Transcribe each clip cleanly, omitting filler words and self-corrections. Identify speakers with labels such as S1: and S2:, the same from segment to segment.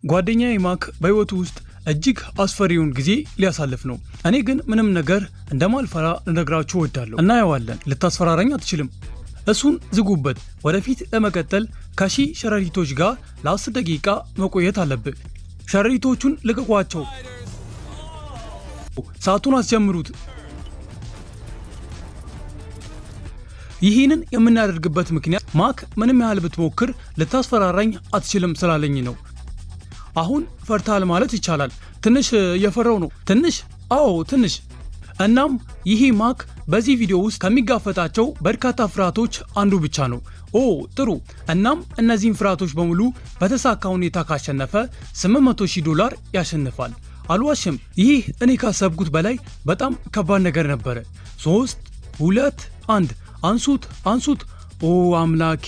S1: ጓደኛዬ ማክ በህይወቱ ውስጥ እጅግ አስፈሪውን ጊዜ ሊያሳልፍ ነው። እኔ ግን ምንም ነገር እንደማልፈራ ልነግራችሁ እወዳለሁ። እናየዋለን። ልታስፈራራኝ አትችልም። እሱን ዝጉበት። ወደፊት ለመቀጠል ከሺህ ሸረሪቶች ጋር ለ10 ደቂቃ መቆየት አለብህ። ሸረሪቶቹን ልቀቋቸው። ሰዓቱን አስጀምሩት። ይህንን የምናደርግበት ምክንያት ማክ ምንም ያህል ብትሞክር ልታስፈራራኝ አትችልም ስላለኝ ነው። አሁን ፈርታል ማለት ይቻላል። ትንሽ እየፈራው ነው። ትንሽ? አዎ ትንሽ። እናም ይሄ ማክ በዚህ ቪዲዮ ውስጥ ከሚጋፈጣቸው በርካታ ፍርሃቶች አንዱ ብቻ ነው። ኦ ጥሩ። እናም እነዚህን ፍርሃቶች በሙሉ በተሳካ ሁኔታ ካሸነፈ $800,000 ያሸንፋል። አልዋሽም፣ ይህ እኔ ካሰብኩት በላይ በጣም ከባድ ነገር ነበረ። 3 2 1 አንሱት አንሱት። ኦ አምላኬ፣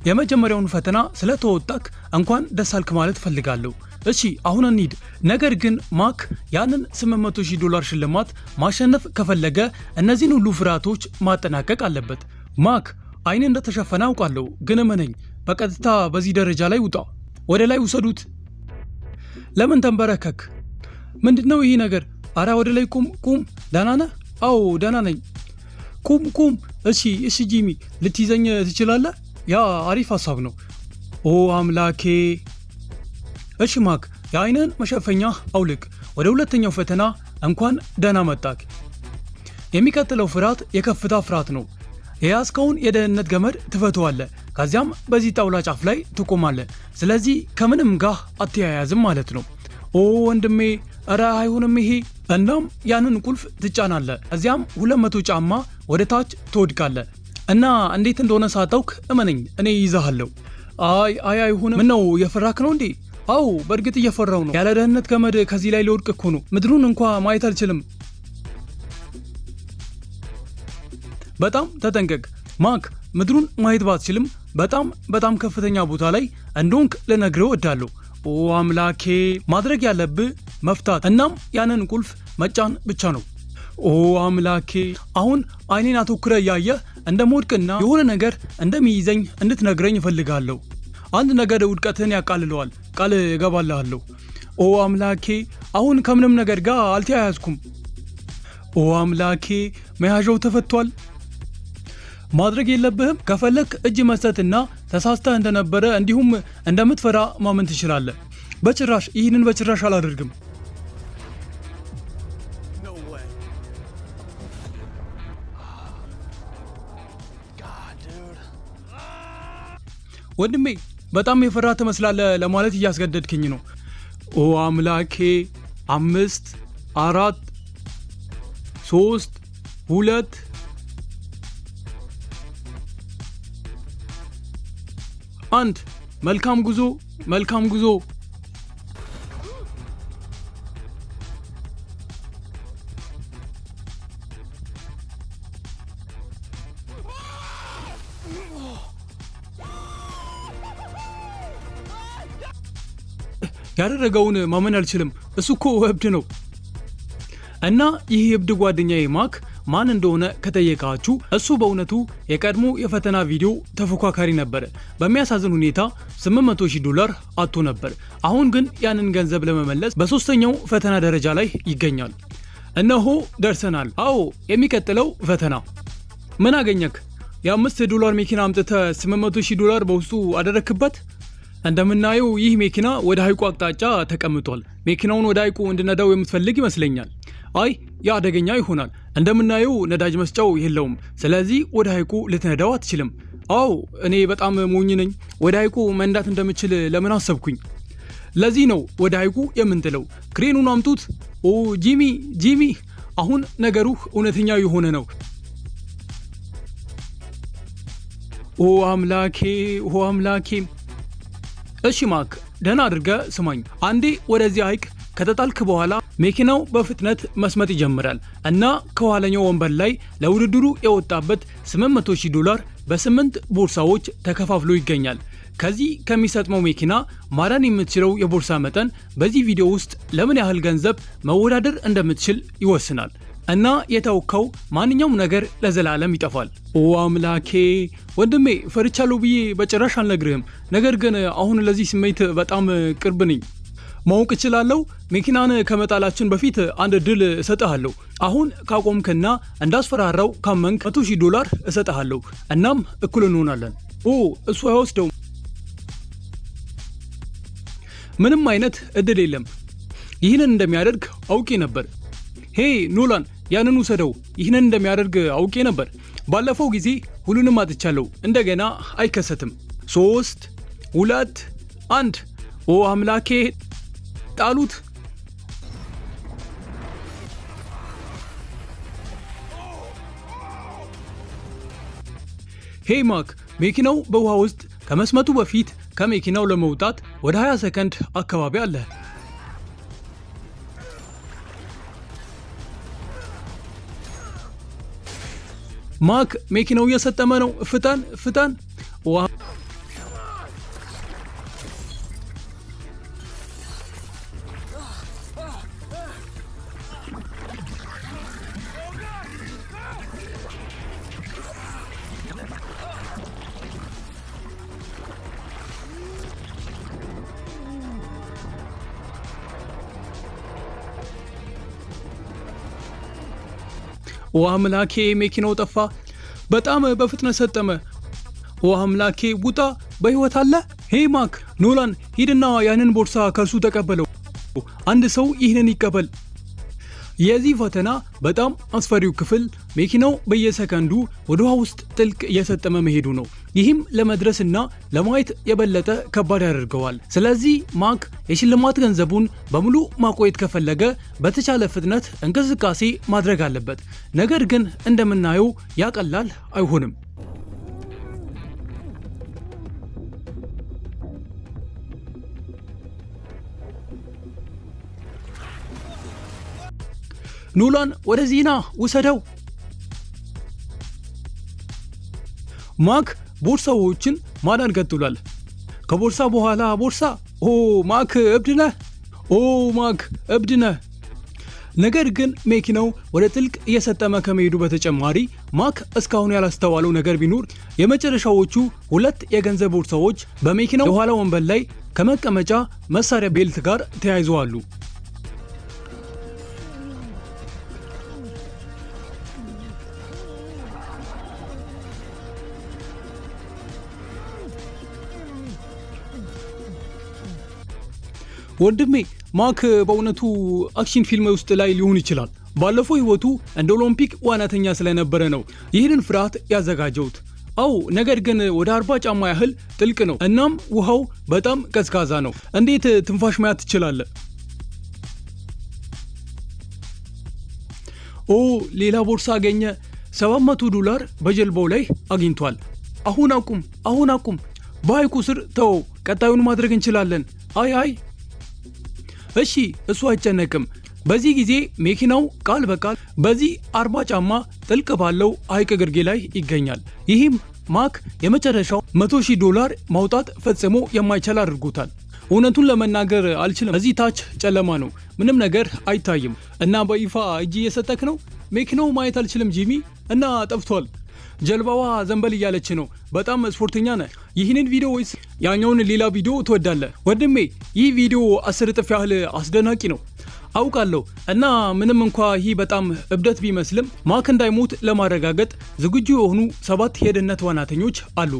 S1: የመጀመሪያውን ፈተና ስለተወጣክ እንኳን ደስ አልክ ማለት ፈልጋለሁ። እሺ አሁን እንሂድ። ነገር ግን ማክ ያንን $800,000 ሽልማት ማሸነፍ ከፈለገ እነዚህን ሁሉ ፍርሃቶች ማጠናቀቅ አለበት። ማክ አይኔ እንደተሸፈነ አውቃለሁ፣ ግን እመነኝ፣ በቀጥታ በዚህ ደረጃ ላይ ውጣ። ወደ ላይ ውሰዱት። ለምን ተንበረከክ? ምንድነው ይህ ነገር? አራ ወደ ላይ ቁም ቁም። ደህና ነህ? አዎ ደህና ነኝ። ቁም ቁም። እሺ ጂሚ፣ ልትይዘኝ ትችላለህ? ያ አሪፍ ሀሳብ ነው። ኦ አምላኬ። እሺ ማክ፣ የአይንን መሸፈኛ አውልቅ። ወደ ሁለተኛው ፈተና እንኳን ደህና መጣክ። የሚቀጥለው ፍርሃት የከፍታ ፍርሃት ነው። የያዝከውን የደህንነት ገመድ ትፈተዋለህ። ከዚያም በዚህ ጣውላ ጫፍ ላይ ትቆማለህ። ስለዚህ ከምንም ጋር አትያያዝም ማለት ነው። ኦ ወንድሜ፣ እረ አይሆንም ይሄ። እናም ያንን ቁልፍ ትጫናለህ። እዚያም 200 ጫማ ወደ ታች ትወድቃለህ። እና እንዴት እንደሆነ ሳታውቅ እመነኝ፣ እኔ ይዛሃለሁ። አይሆንም። ምነው የፈራክ ነው እንዴ? አው በእርግጥ እየፈራው ነው። ያለ ደህንነት ገመድ ከዚህ ላይ ሊወድቅ እኮ ነው። ምድሩን እንኳ ማየት አልችልም። በጣም ተጠንቀቅ ማክ። ምድሩን ማየት ባትችልም በጣም ከፍተኛ ቦታ ላይ እንደሆንክ ልነግርህ እወዳለሁ። ኦ አምላኬ፣ ማድረግ ያለብህ መፍታት እናም ያንን ቁልፍ መጫን ብቻ ነው። ኦ አምላኬ፣ አሁን አይኔን አተኩረህ እያየህ እንደምወድቅና የሆነ ነገር እንደሚይዘኝ እንድትነግረኝ እፈልጋለሁ። አንድ ነገር ውድቀትህን ያቃልለዋል፣ ቃል እገባልሃለሁ። ኦ አምላኬ፣ አሁን ከምንም ነገር ጋር አልተያያዝኩም። ኦ አምላኬ፣ መያዣው ተፈቷል። ማድረግ የለብህም። ከፈለክ እጅ መስጠትና ተሳስተህ እንደነበረ እንዲሁም እንደምትፈራ ማመን ትችላለህ። በጭራሽ፣ ይህንን በጭራሽ አላደርግም። ወንድሜ፣ በጣም የፈራ ትመስላለህ ለማለት እያስገደድክኝ ነው። ኦ አምላኬ። 5 4 3 2 1 መልካም ጉዞ፣ መልካም ጉዞ። ያደረገውን ማመን አልችልም። እሱ እኮ እብድ ነው። እና ይህ እብድ ጓደኛዬ ማክ ማን እንደሆነ ከጠየቃችሁ እሱ በእውነቱ የቀድሞ የፈተና ቪዲዮ ተፎካካሪ ነበር። በሚያሳዝን ሁኔታ $800,000 አጥቶ ነበር። አሁን ግን ያንን ገንዘብ ለመመለስ በሶስተኛው ፈተና ደረጃ ላይ ይገኛል። እነሆ ደርሰናል። አዎ የሚቀጥለው ፈተና። ምን አገኘክ? የ$5 መኪና አምጥተህ $800,000 በውስጡ አደረክበት። እንደምናየው ይህ መኪና ወደ ሐይቁ አቅጣጫ ተቀምጧል። መኪናውን ወደ ሐይቁ እንድነዳው የምትፈልግ ይመስለኛል። አይ ያ አደገኛ ይሆናል። እንደምናየው ነዳጅ መስጫው የለውም። ስለዚህ ወደ ሐይቁ ልትነዳው አትችልም። አዎ እኔ በጣም ሞኝ ነኝ። ወደ ሐይቁ መንዳት እንደምችል ለምን አሰብኩኝ? ለዚህ ነው ወደ ሐይቁ የምንጥለው። ክሬኑን አምጡት። ኦ ጂሚ፣ አሁን ነገሩ እውነተኛ የሆነ ነው። ኦ አምላኬ። እሺ ማክ፣ ደህና አድርገህ ስማኝ። አንዴ ወደዚህ ሐይቅ ከተጣልክ በኋላ መኪናው በፍጥነት መስመጥ ይጀምራል እና ከኋለኛው ወንበር ላይ ለውድድሩ የወጣበት $800,000 በ8 ቦርሳዎች ተከፋፍሎ ይገኛል። ከዚህ ከሚሰጥመው መኪና ማዳን የምትችለው የቦርሳ መጠን በዚህ ቪዲዮ ውስጥ ለምን ያህል ገንዘብ መወዳደር እንደምትችል ይወስናል። እና የተወካው ማንኛውም ነገር ለዘላለም ይጠፋል። ኦ አምላኬ ወንድሜ ፈርቻለሁ ብዬ በጭራሽ አልነግርህም። ነገር ግን አሁን ለዚህ ስሜት በጣም ቅርብ ነኝ። ማወቅ እችላለሁ? መኪናን ከመጣላችን በፊት አንድ እድል እሰጥሃለሁ። አሁን ካቆምክና እንዳስፈራራው ካመንክ $100,000 እሰጥሃለሁ። እናም እኩል እንሆናለን። እሱ አይወስደውም። ምንም አይነት እድል የለም። ይህንን እንደሚያደርግ አውቄ ነበር። ሄይ ኖላን፣ ያንን ውሰደው። ይህንን እንደሚያደርግ አውቄ ነበር። ባለፈው ጊዜ ሁሉንም አጥቻለሁ። እንደገና አይከሰትም። 3 2 1 አምላኬ! ጣሉት። ሄይ ማክ፣ መኪናው በውሃ ውስጥ ከመስመጡ በፊት ከመኪናው ለመውጣት ወደ 20 ሰከንድ አካባቢ አለ። ማክ፣ መኪናው እየሰጠመ ነው። ፍጠን ፍጠን! አምላኬ! መኪናው ጠፋ። በጣም በፍጥነት ሰጠመ። አምላኬ! ውጣ! በህይወት አለ? ሄይ ማክ፣ ኖላን ሂድና ያንን ቦርሳ ከሱ ተቀበለው። አንድ ሰው ይህንን ይቀበል። የዚህ ፈተና በጣም አስፈሪው ክፍል መኪናው በየሰከንዱ ወደ ውሃ ውስጥ ጥልቅ እየሰጠመ መሄዱ ነው። ይህም ለመድረስና ለማየት የበለጠ ከባድ ያደርገዋል። ስለዚህ ማክ የሽልማት ገንዘቡን በሙሉ ማቆየት ከፈለገ በተቻለ ፍጥነት እንቅስቃሴ ማድረግ አለበት። ነገር ግን እንደምናየው ያቀላል አይሆንም። ኖላን ወደዚህ ና፣ ውሰደው። ማክ ቦርሳዎችን ማዳን ቀጥሏል። ከቦርሳ በኋላ ቦርሳ። ማክ እብድ ነህ! ማክ እብድ ነህ! ነገር ግን መኪናው ወደ ጥልቅ እየሰጠመ ከመሄዱ በተጨማሪ ማክ እስካሁን ያላስተዋለው ነገር ቢኖር የመጨረሻዎቹ 2 የገንዘብ ቦርሳዎች በመኪናው የኋላ ወንበር ላይ ከመቀመጫ መሳሪያ ቤልት ጋር ተያይዘዋሉ። ወንድሜ ማክ በእውነቱ አክሽን ፊልም ውስጥ ላይ ሊሆን ይችላል። ባለፈው ህይወቱ እንደ ኦሎምፒክ ዋናተኛ ስለነበረ ነው ይህንን ፍርሃት ያዘጋጀውት። ነገር ግን ወደ 40 ጫማ ያህል ጥልቅ ነው። እናም ውሃው በጣም ቀዝቃዛ ነው። እንዴት ትንፋሽ ማያት ትችላለህ? ሌላ ቦርሳ አገኘ። $700 በጀልባው ላይ አግኝቷል። አሁን አቁም። በሐይቁ ስር ተው። ቀጣዩን ማድረግ እንችላለን። አይ እሺ፣ እሱ አይጨነቅም። በዚህ ጊዜ መኪናው ቃል በቃል በዚህ 40 ጫማ ጥልቅ ባለው ሐይቅ ግርጌ ላይ ይገኛል። ይህም ማክ የመጨረሻው $100,000 ማውጣት ፈጽሞ የማይቻል አድርጎታል። እውነቱን ለመናገር አልችልም። እዚህ ታች ጨለማ ነው፣ ምንም ነገር አይታይም። እና በይፋ እጅ እየሰጠክ ነው። መኪናው ማየት አልችልም ጂሚ፣ እና ጠፍቷል። ጀልባዋ ዘንበል እያለች ነው። በጣም ስፖርተኛ ነህ። ይህንን ቪዲዮ ወይስ ያኛውን ሌላ ቪዲዮ ትወዳለህ? ወንድሜ ይህ ቪዲዮ 10 እጥፍ ያህል አስደናቂ ነው አውቃለሁ። እና ምንም እንኳ ይህ በጣም እብደት ቢመስልም ማክ እንዳይሞት ለማረጋገጥ ዝግጁ የሆኑ 7 የደህንነት ዋናተኞች አሉ።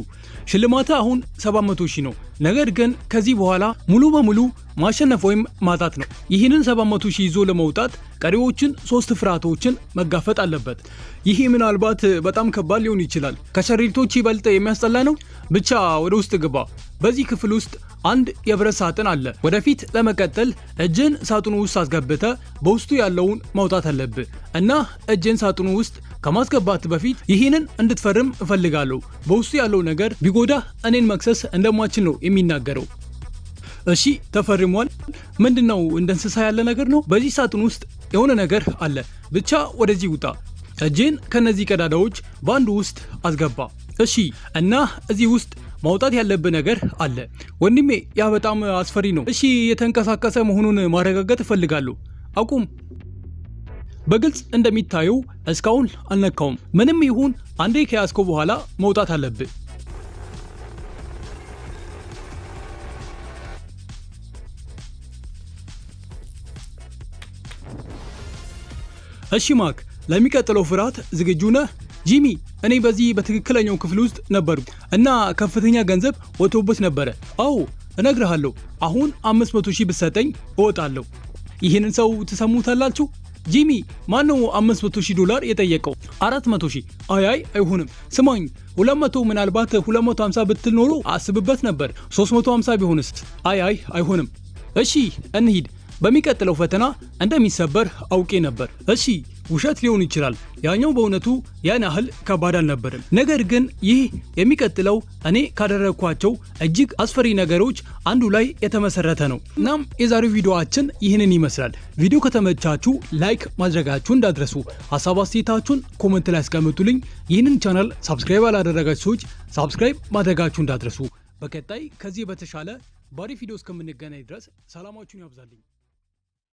S1: ሽልማት አሁን 700,000 ነው። ነገር ግን ከዚህ በኋላ ሙሉ በሙሉ ማሸነፍ ወይም ማጣት ነው። ይህንን 700,000 ይዞ ለመውጣት ቀሪዎችን 3 ፍርሃቶችን መጋፈጥ አለበት። ይህ ምናልባት በጣም ከባድ ሊሆን ይችላል። ከሸሪቶች ይበልጥ የሚያስጠላ ነው። ብቻ ወደ ውስጥ ግባ። በዚህ ክፍል ውስጥ አንድ የብረት ሳጥን አለ። ወደፊት ለመቀጠል እጅን ሳጥኑ ውስጥ አስገብተ በውስጡ ያለውን ማውጣት አለብህ እና እጅን ሳጥኑ ውስጥ ከማስገባት በፊት ይህንን እንድትፈርም እፈልጋለሁ። በውስጡ ያለው ነገር ቢጎዳ እኔን መክሰስ እንደማችል ነው የሚናገረው። እሺ ተፈርሟል። ምንድነው? እንደ እንስሳ ያለ ነገር ነው። በዚህ ሳጥን ውስጥ የሆነ ነገር አለ። ብቻ ወደዚህ ውጣ። እጅን ከነዚህ ቀዳዳዎች በአንዱ ውስጥ አስገባ። እሺ። እና እዚህ ውስጥ ማውጣት ያለብህ ነገር አለ። ወንድሜ ያ በጣም አስፈሪ ነው። እሺ፣ የተንቀሳቀሰ መሆኑን ማረጋገጥ እፈልጋለሁ። አቁም። በግልጽ እንደሚታየው እስካሁን አልነካውም። ምንም ይሁን አንዴ ከያዝከው በኋላ መውጣት አለብህ። እሺ ማክ፣ ለሚቀጥለው ፍርሃት ዝግጁ ነህ? ጂሚ፣ እኔ በዚህ በትክክለኛው ክፍል ውስጥ ነበርኩ እና ከፍተኛ ገንዘብ ወጥቶበት ነበረ። አዎ እነግርሃለሁ። አሁን 500,000 ብትሰጠኝ እወጣለሁ። ይህንን ሰው ትሰሙታላችሁ? ጂሚ፣ ማነው $500,000 የጠየቀው? 400,000። አይ አይሆንም። ስማኝ፣ 200 ምናልባት 250 ብትል ኖሮ አስብበት ነበር። 350 ቢሆንስ? አይ አይሆንም። እሺ እንሂድ። በሚቀጥለው ፈተና እንደሚሰበር አውቄ ነበር። እሺ ውሸት ሊሆን ይችላል። ያኛው በእውነቱ ያን ያህል ከባድ አልነበርም። ነገር ግን ይህ የሚቀጥለው እኔ ካደረግኳቸው እጅግ አስፈሪ ነገሮች አንዱ ላይ የተመሰረተ ነው። እናም የዛሬው ቪዲዮአችን ይህንን ይመስላል። ቪዲዮ ከተመቻችሁ ላይክ ማድረጋችሁ እንዳትረሱ። ሀሳብ አስተያየታችሁን ኮሜንት ላይ አስቀምጡልኝ። ይህንን ቻናል ሳብስክራይብ ያላደረጋችሁ ሰዎች ሳብስክራይብ ማድረጋችሁ እንዳትረሱ። በቀጣይ ከዚህ በተሻለ ባሪ ቪዲዮ እስከምንገናኝ ድረስ ሰላማችሁን ያብዛልኝ።